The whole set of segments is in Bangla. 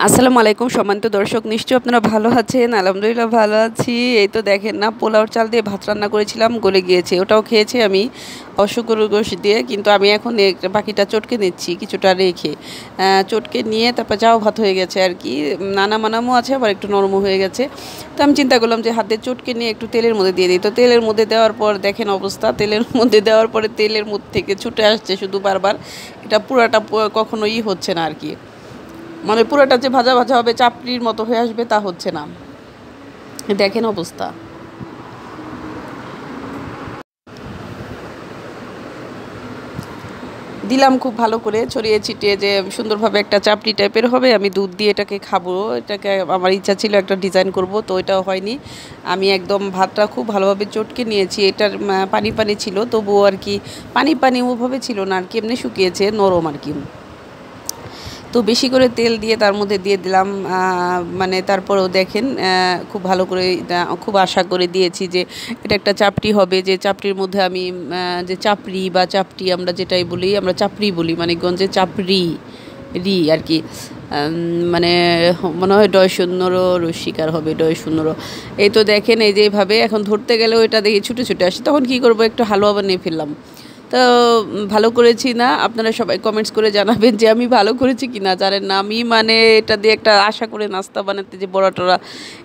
আসসালামু আলাইকুম সম্মানিত দর্শক, নিশ্চয়ই আপনারা ভালো আছেন। আলহামদুলিল্লাহ ভালো আছি। এই তো দেখেন না, পোলাওর চাল দিয়ে ভাত রান্না করেছিলাম, গলে গিয়েছে। ওটাও খেয়েছি আমি অশুকর গোশ দিয়ে, কিন্তু আমি এখন বাকিটা চটকে নিচ্ছি কিছুটা রেখে। চটকে নিয়ে তারপর যাও ভাত হয়ে গেছে আর কি, নানা মানামও আছে, আবার একটু নরমও হয়ে গেছে। তো আমি চিন্তা করলাম যে হাতে চটকে নিয়ে একটু তেলের মধ্যে দিয়ে দিই। তো তেলের মধ্যে দেওয়ার পর দেখেন অবস্থা, তেলের মধ্যে দেওয়ার পরে তেলের মধ্যে থেকে ছুটে আসছে শুধু বারবার। এটা পুরাটা কখনোই হচ্ছে না আর কি, মানে পুরোটা যে ভাজা ভাজা হবে, চাপড়ির মতো হয়ে আসবে, তা হচ্ছে না। দেখেন অবস্থা। দিলাম খুব ভালো করে ছড়িয়ে ছিটিয়ে, যে সুন্দরভাবে একটা চাপড়ি টাইপের হবে। আমি দুধ দিয়ে এটাকে খাবো, এটাকে আমার ইচ্ছা ছিল একটা ডিজাইন করব, তো এটাও হয়নি। আমি একদম ভাতটা খুব ভালোভাবে চটকে নিয়েছি। এটার পানি পানি ছিল, তবুও আর কি পানি পানি ওভাবে ছিল না আর কি, এমনি শুকিয়েছে, নরম আর কি। তো বেশি করে তেল দিয়ে তার মধ্যে দিয়ে দিলাম, মানে তারপরেও দেখেন খুব ভালো করে, খুব আশা করে দিয়েছি যে এটা একটা চাপড়ি হবে, যে চাপড়ির মধ্যে আমি যে চাপড়ি বা চাপটি আমরা যেটাই বলি, আমরা চাপড়ি বলি, মানে গঞ্জে চাপড়ি রি আর কি। মানে মনে হয় ডয় শূন্যরও রসিকার হবে, ডয় শূন্যরও। এই তো দেখেন, এই যে এইভাবে এখন ধরতে গেলেও এটা দেখি ছুটে ছুটে আসে, তখন কী করবো, একটু হালুয়া বানিয়ে ফেললাম। তো ভালো করেছি না, আপনারা সবাই কমেন্টস করে জানাবেন যে আমি ভালো করেছি কি না। জানেন না, আমি মানে এটা দিয়ে একটা আশা করে নাস্তা বানাতে, যে বড়া টড়া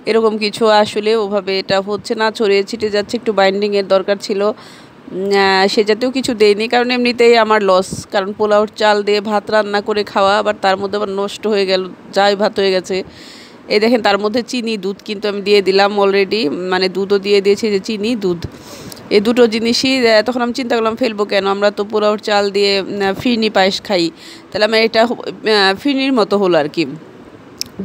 এরকম কিছু, আসলে ওভাবে এটা হচ্ছে না, ছড়িয়ে ছিটে যাচ্ছে। একটু বাইন্ডিংয়ের দরকার ছিল, সে জাতীয় কিছু দেয়নি, কারণ এমনিতেই আমার লস। কারণ পোলাওর চাল দিয়ে ভাত রান্না করে খাওয়া, আবার তার মধ্যে আবার নষ্ট হয়ে গেল, যাই ভাত হয়ে গেছে। এই দেখেন, তার মধ্যে চিনি দুধ কিন্তু আমি দিয়ে দিলাম অলরেডি, মানে দুধও দিয়ে দিয়েছি, যে চিনি দুধ এই দুটো জিনিসই। তখন আমি চিন্তা করলাম ফেলবো কেন, আমরা তো পোলাওর চাল দিয়ে ফিরনি পায়েস খাই, তাহলে আমি এটা ফিরনির মতো হলো আর কি।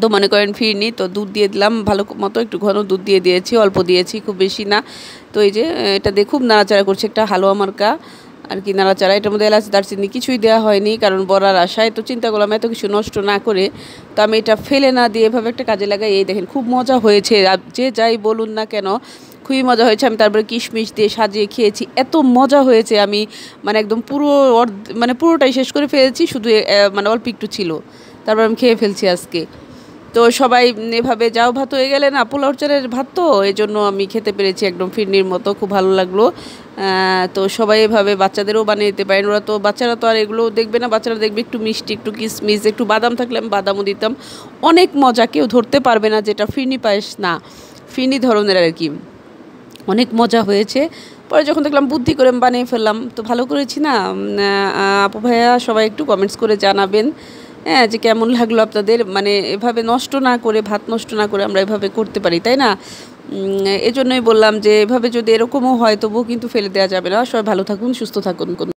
তো মনে করেন ফিরনি, তো দুধ দিয়ে দিলাম ভালো মতো, একটু ঘন দুধ দিয়ে দিয়েছি, অল্প দিয়েছি, খুব বেশি না। তো এই যে এটা দিয়ে খুব নাড়াচাড়া করছে, একটা হালুয়া মার্কা আর কি নাড়াচাড়া। এটার মধ্যে এলাচ দারচিনি কিছুই দেওয়া হয়নি, কারণ বড়ার আশায়। তো চিন্তা করলাম এত কিছু নষ্ট না করে, তো আমি এটা ফেলে না দিয়ে এভাবে একটা কাজে লাগাই। এই দেখেন খুব মজা হয়েছে, যে যাই বলুন না কেন খুবই মজা হয়েছে। আমি তারপরে কিশমিশ দিয়ে সাজিয়ে খেয়েছি, এত মজা হয়েছে। আমি মানে একদম পুরো মানে পুরোটাই শেষ করে ফেলেছি, শুধু মানে অল্প একটু ছিল, তারপর আমি খেয়ে ফেলছি আজকে। তো সবাই এভাবে যাও ভাত হয়ে গেলে না, পোলাও চালের ভাত, তো এই জন্য আমি খেতে পেরেছি একদম ফিরনির মতো, খুব ভালো লাগলো। তো সবাই এভাবে বাচ্চাদেরও বানিয়ে দিতে পারেন। ওরা তো, বাচ্চারা তো আর এগুলো দেখবে না, বাচ্চারা দেখবে একটু মিষ্টি, একটু কিশমিশ, একটু বাদাম থাকলে আমি বাদামও দিতাম। অনেক মজা, কেউ ধরতে পারবে না যেটা ফিরনি পায়েস না, ফিরনি ধরনের আর কি। অনেক মজা হয়েছে। পরে যখন দেখলাম বুদ্ধি করে আমি বানিয়ে ফেললাম, তো ভালো করেছি না। আপু ভাইয়া সবাই একটু কমেন্টস করে জানাবেন, হ্যাঁ, যে কেমন লাগলো আপনাদের। মানে এভাবে নষ্ট না করে, ভাত নষ্ট না করে আমরা এভাবে করতে পারি, তাই না? এজন্যই বললাম যে এভাবে যদি এরকমও হয়, তবুও কিন্তু ফেলে দেওয়া যাবে না। সবাই ভালো থাকুন, সুস্থ থাকুন।